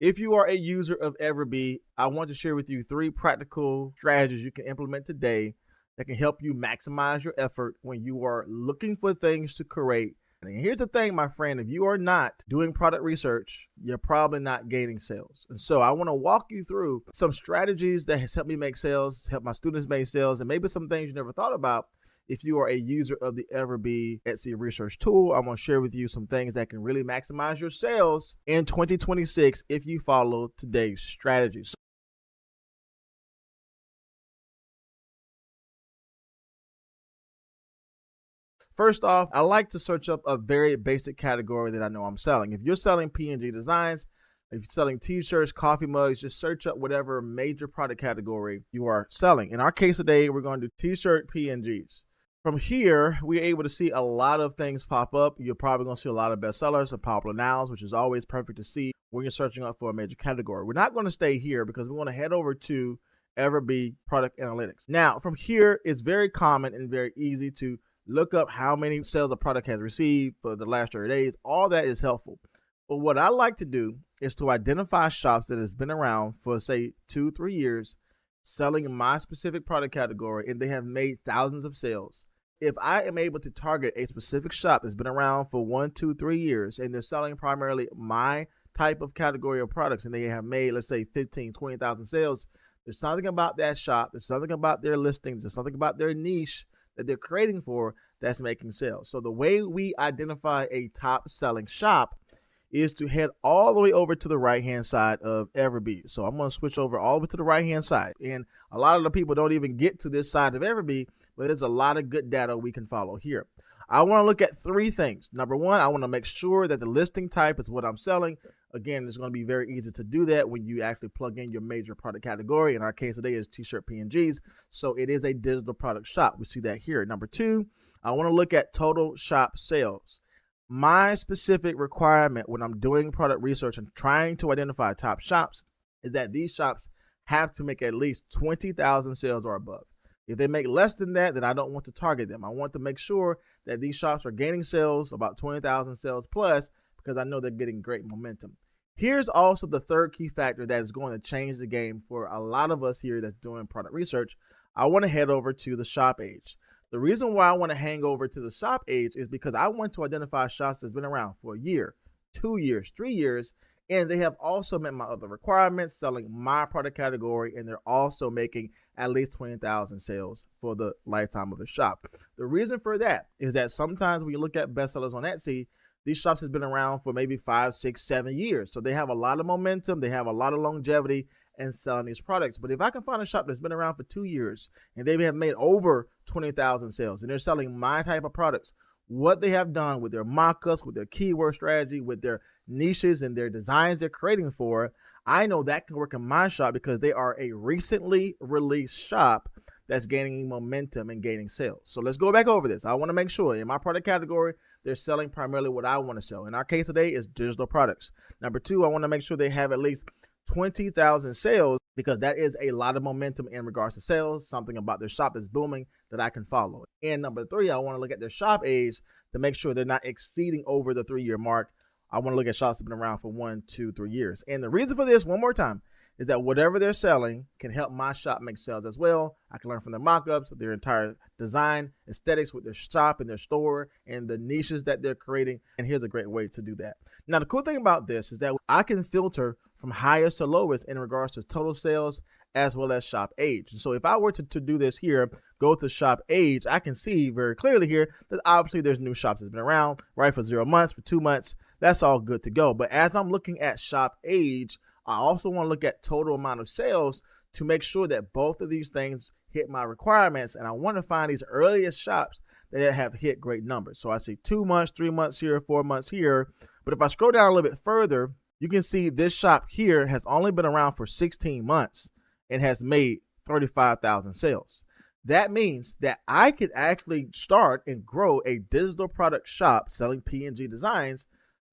If you are a user of Everbee, I want to share with you 3 practical strategies you can implement today that can help you maximize your effort when you are looking for things to create. And here's the thing, my friend, if you are not doing product research, you're probably not gaining sales. And so I want to walk you through some strategies that has helped me make sales, help my students make sales, and maybe some things you never thought about. If you are a user of the Everbee Etsy research tool, I'm going to share with you some things that can really maximize your sales in 2026 if you follow today's strategies. First off, I like to search up a very basic category that I know I'm selling. If you're selling PNG designs, if you're selling t-shirts, coffee mugs, just search up whatever major product category you are selling. In our case today, we're going to do t-shirt PNGs. From here, we're able to see a lot of things pop up. You're probably going to see a lot of bestsellers and popular nouns, which is always perfect to see when you're searching up for a major category. We're not going to stay here because we want to head over to Everbee Product Analytics. Now, from here, it's very common and very easy to look up how many sales a product has received for the last 30 days. All that is helpful. But what I like to do is to identify shops that has been around for, say, 2-3 years, selling my specific product category, and they have made thousands of sales. If I am able to target a specific shop that's been around for 1, 2, 3 years, and they're selling primarily my type of category of products, and they have made, let's say, 15, 20,000 sales, there's something about that shop, there's something about their listing, there's something about their niche that they're creating for that's making sales. So the way we identify a top selling shop is to head all the way over to the right hand side of Everbee. So I'm going to switch over all the way to the right hand side. And a lot of the people don't even get to this side of Everbee, but there's a lot of good data we can follow here. I want to look at 3 things. Number 1, I want to make sure that the listing type is what I'm selling. Again, it's going to be very easy to do that when you actually plug in your major product category. In our case today is t-shirt PNGs. So it is a digital product shop. We see that here. Number 2, I want to look at total shop sales. My specific requirement when I'm doing product research and trying to identify top shops is that these shops have to make at least 20,000 sales or above. If they make less than that, then I don't want to target them. I want to make sure that these shops are gaining sales, about 20,000 sales plus, because I know they're getting great momentum. Here's also the third key factor that is going to change the game for a lot of us here that's doing product research. I want to head over to the shop age. The reason why I want to hang over to the shop age is because I want to identify shops that's been around for a year, 2 years, 3 years, and they have also met my other requirements, selling my product category, and they're also making at least 20,000 sales for the lifetime of the shop. The reason for that is that sometimes when you look at bestsellers on Etsy, these shops have been around for maybe 5, 6, 7 years. So they have a lot of momentum, they have a lot of longevity in selling these products. But if I can find a shop that's been around for 2 years and they have made over 20,000 sales and they're selling my type of products, what they have done with their mock-ups, with their keyword strategy, with their niches and their designs they're creating for, I know that can work in my shop because they are a recently released shop that's gaining momentum and gaining sales. So let's go back over this. I want to make sure in my product category, they're selling primarily what I want to sell. In our case today is digital products. Number 2, I want to make sure they have at least 20,000 sales because that is a lot of momentum in regards to sales, something about their shop that's booming that I can follow. And number 3, I want to look at their shop age to make sure they're not exceeding over the 3-year mark. I want to look at shops that have been around for 1, 2, 3 years. And the reason for this, one more time, is that whatever they're selling can help my shop make sales as well. I can learn from their mock-ups, their entire design, aesthetics with their shop and their store, and the niches that they're creating. And here's a great way to do that. Now, the cool thing about this is that I can filter from highest to lowest in regards to total sales as well as shop age. And so if I were to do this here, go to shop age, I can see very clearly here that obviously there's new shops that's been around, right, for 0 months, for 2 months. That's all good to go. But as I'm looking at shop age, I also want to look at total amount of sales to make sure that both of these things hit my requirements. And I want to find these earliest shops that have hit great numbers. So I see 2 months, 3 months here, 4 months here. But if I scroll down a little bit further, you can see this shop here has only been around for 16 months and has made 35,000 sales. That means that I could actually start and grow a digital product shop selling PNG designs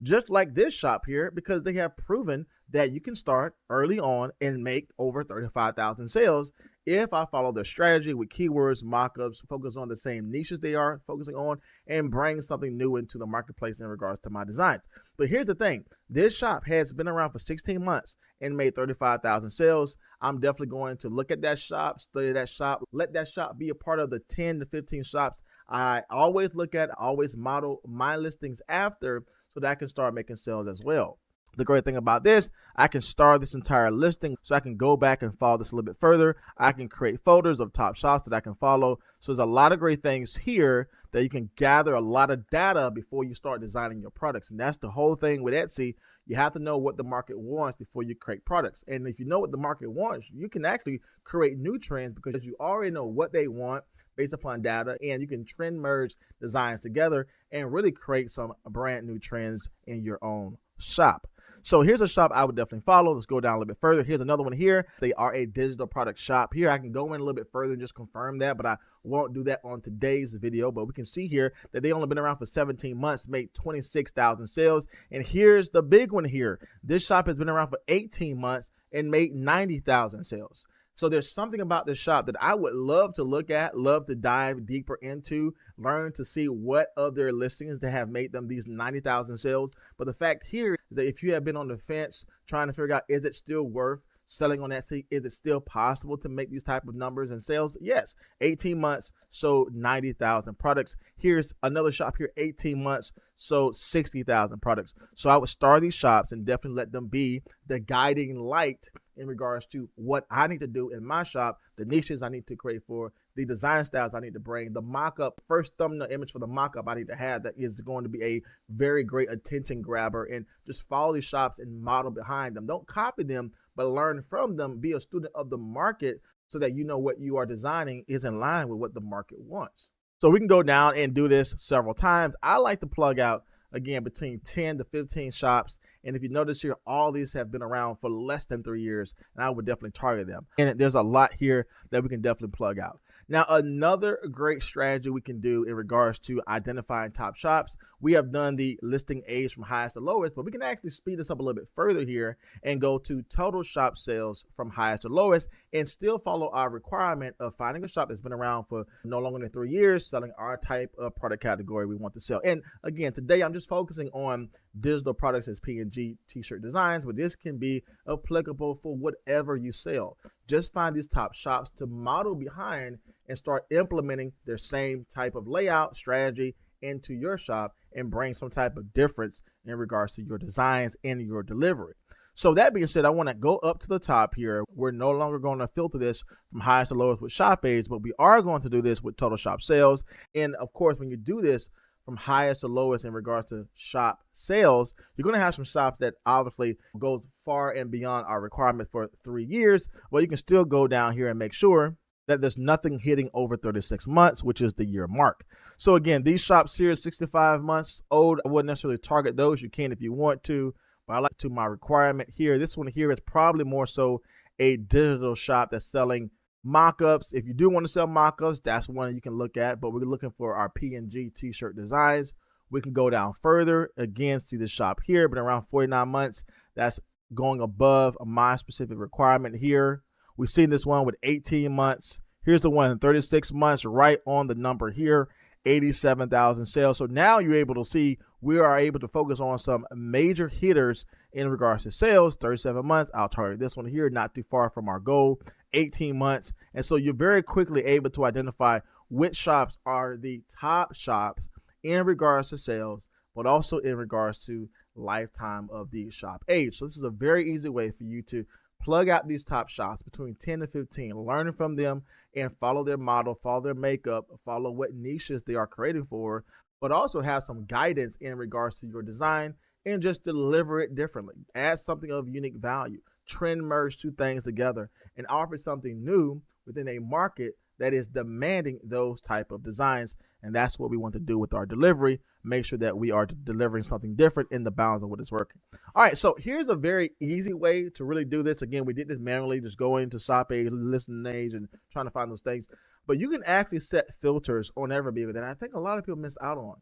just like this shop here, because they have proven that you can start early on and make over 35,000 sales if I follow their strategy with keywords, mockups, focus on the same niches they are focusing on, and bring something new into the marketplace in regards to my designs. But here's the thing, this shop has been around for 16 months and made 35,000 sales. I'm definitely going to look at that shop, study that shop, let that shop be a part of the 10 to 15 shops I always look at, always model my listings after, so that I can start making sales as well. The great thing about this, I can start this entire listing so I can go back and follow this a little bit further. I can create folders of top shops that I can follow. So there's a lot of great things here that you can gather a lot of data before you start designing your products. And that's the whole thing with Etsy. You have to know what the market wants before you create products. And if you know what the market wants, you can actually create new trends because you already know what they want based upon data, and you can trend merge designs together and really create some brand new trends in your own shop. So here's a shop I would definitely follow. Let's go down a little bit further. Here's another one here. They are a digital product shop. Here I can go in a little bit further and just confirm that, but I won't do that on today's video. But we can see here that they only been around for 17 months, made 26,000 sales. And here's the big one here. This shop has been around for 18 months and made 90,000 sales. So there's something about this shop that I would love to look at, love to dive deeper into, learn to see what of their listings that have made them these 90,000 sales. But the fact here is that if you have been on the fence trying to figure out, is it still worth selling on Etsy? Is it still possible to make these type of numbers and sales? Yes. 18 months, sold 90,000 products. Here's another shop here, 18 months, sold 60,000 products. So I would start these shops and definitely let them be the guiding light in regards to what I need to do in my shop, the niches I need to create for, the design styles I need to bring, the mock-up, first thumbnail image for the mock-up I need to have that is going to be a very great attention grabber, and just follow these shops and model behind them. Don't copy them, but learn from them. Be a student of the market so that you know what you are designing is in line with what the market wants. So we can go down and do this several times. I like to plug out, again, between 10 to 15 shops. And if you notice here, all these have been around for less than 3 years, and I would definitely target them. And there's a lot here that we can definitely plug out. Now, another great strategy we can do in regards to identifying top shops, we have done the listing age from highest to lowest, but we can actually speed this up a little bit further here and go to total shop sales from highest to lowest and still follow our requirement of finding a shop that's been around for no longer than 3 years, selling our type of product category we want to sell. And again, today I'm just focusing on digital products as PNG t-shirt designs, but this can be applicable for whatever you sell. Just find these top shops to model behind and start implementing their same type of layout strategy into your shop and bring some type of difference in regards to your designs and your delivery. So that being said, I want to go up to the top here. We're no longer going to filter this from highest to lowest with shop age, but we are going to do this with total shop sales. And of course, when you do this from highest to lowest in regards to shop sales, you're going to have some shops that obviously go far and beyond our requirement for 3 years. Well, you can still go down here and make sure that there's nothing hitting over 36 months, which is the year mark. So again, these shops here, 65 months old, I wouldn't necessarily target those. You can if you want to, but I like to my requirement here. This one here is probably more so a digital shop that's selling mock-ups. If you do want to sell mock-ups, that's one you can look at, but we're looking for our PNG t-shirt designs. We can go down further. Again, see the shop here, been around 49 months. That's going above my specific requirement here. We've seen this one with 18 months. Here's the one in 36 months, right on the number here, 87,000 sales. So now you're able to see we are able to focus on some major hitters in regards to sales. 37 months, I'll target this one here, not too far from our goal, 18 months. And so you're very quickly able to identify which shops are the top shops in regards to sales, but also in regards to lifetime of the shop age. So this is a very easy way for you to plug out these top shops between 10 to 15, learning from them and follow their model, follow their makeup, follow what niches they are creating for, but also have some guidance in regards to your design and just deliver it differently. Add something of unique value, trend merge two things together and offer something new within a market that is demanding those type of designs. And that's what we want to do with our delivery. Make sure that we are delivering something different in the bounds of what is working. All right, so here's a very easy way to really do this. Again, we did this manually, just going to shop age, listing age, and trying to find those things. But you can actually set filters on every video that I think a lot of people miss out on.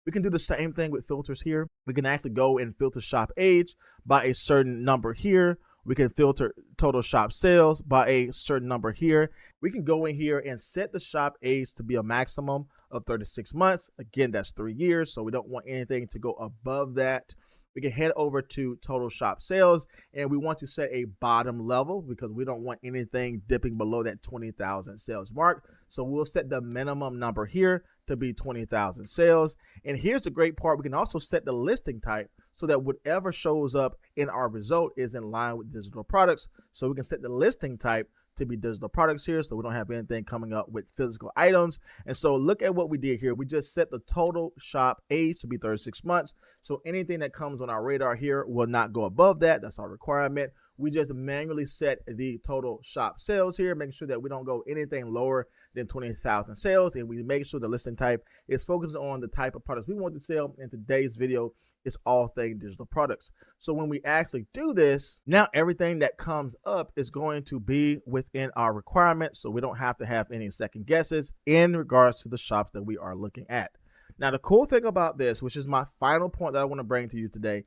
We can do the same thing with filters here. We can actually go and filter shop age by a certain number here. We can filter total shop sales by a certain number here. We can go in here and set the shop age to be a maximum of 36 months. Again, that's 3 years, so we don't want anything to go above that. We can head over to total shop sales, and we want to set a bottom level because we don't want anything dipping below that 20,000 sales mark. So we'll set the minimum number here to be 20,000 sales. And here's the great part. We can also set the listing type so that whatever shows up in our result is in line with digital products. So we can set the listing type to be digital products here, so we don't have anything coming up with physical items. And so look at what we did here. We just set the total shop age to be 36 months. So anything that comes on our radar here will not go above that. That's our requirement. We just manually set the total shop sales here, making sure that we don't go anything lower than 20,000 sales. And we make sure the listing type is focused on the type of products we want to sell. In today's video, it's all things digital products. So when we actually do this, now everything that comes up is going to be within our requirements. So we don't have to have any second guesses in regards to the shops that we are looking at. Now, the cool thing about this, which is my final point that I want to bring to you today,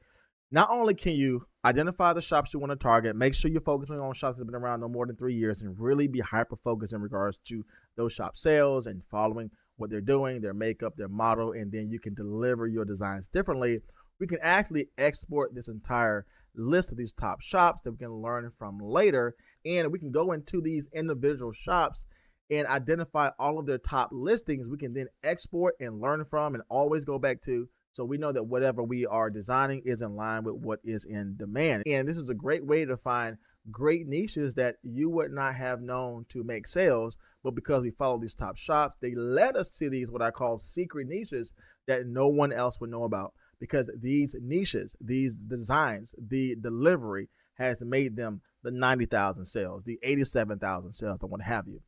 not only can you identify the shops you want to target, make sure you're focusing on shops that have been around no more than 3 years and really be hyper focused in regards to those shop sales and following what they're doing, their makeup, their model, and then you can deliver your designs differently. We can actually export this entire list of these top shops that we can learn from later, and we can go into these individual shops and identify all of their top listings. We can then export and learn from and always go back to, so we know that whatever we are designing is in line with what is in demand. And this is a great way to find great niches that you would not have known to make sales, but because we follow these top shops, they let us see these what I call secret niches that no one else would know about. Because these niches, these designs, the delivery has made them the 90,000 sales, the 87,000 sales, or what have you.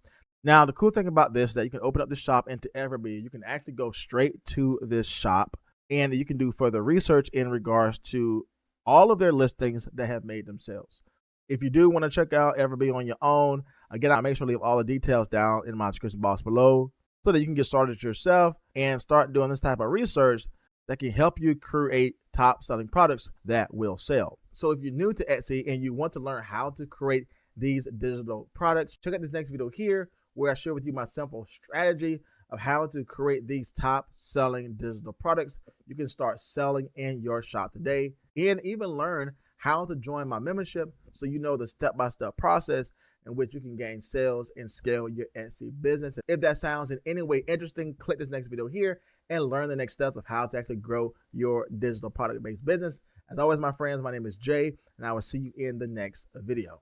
Now, the cool thing about this is that you can open up the shop into Everbee. You can actually go straight to this shop and you can do further research in regards to all of their listings that have made them sales. If you do want to check out Everbee on your own, again, I'll make sure to leave all the details down in my description box below so that you can get started yourself and start doing this type of research that can help you create top selling products that will sell. So if you're new to Etsy and you want to learn how to create these digital products, check out this next video here where I share with you my simple strategy of how to create these top selling digital products. You can start selling in your shop today and even learn how to join my membership so you know the step-by-step process in which you can gain sales and scale your Etsy business. If that sounds in any way interesting, click this next video here and learn the next steps of how to actually grow your digital product-based business. As always, my friends, my name is Jay, and I will see you in the next video.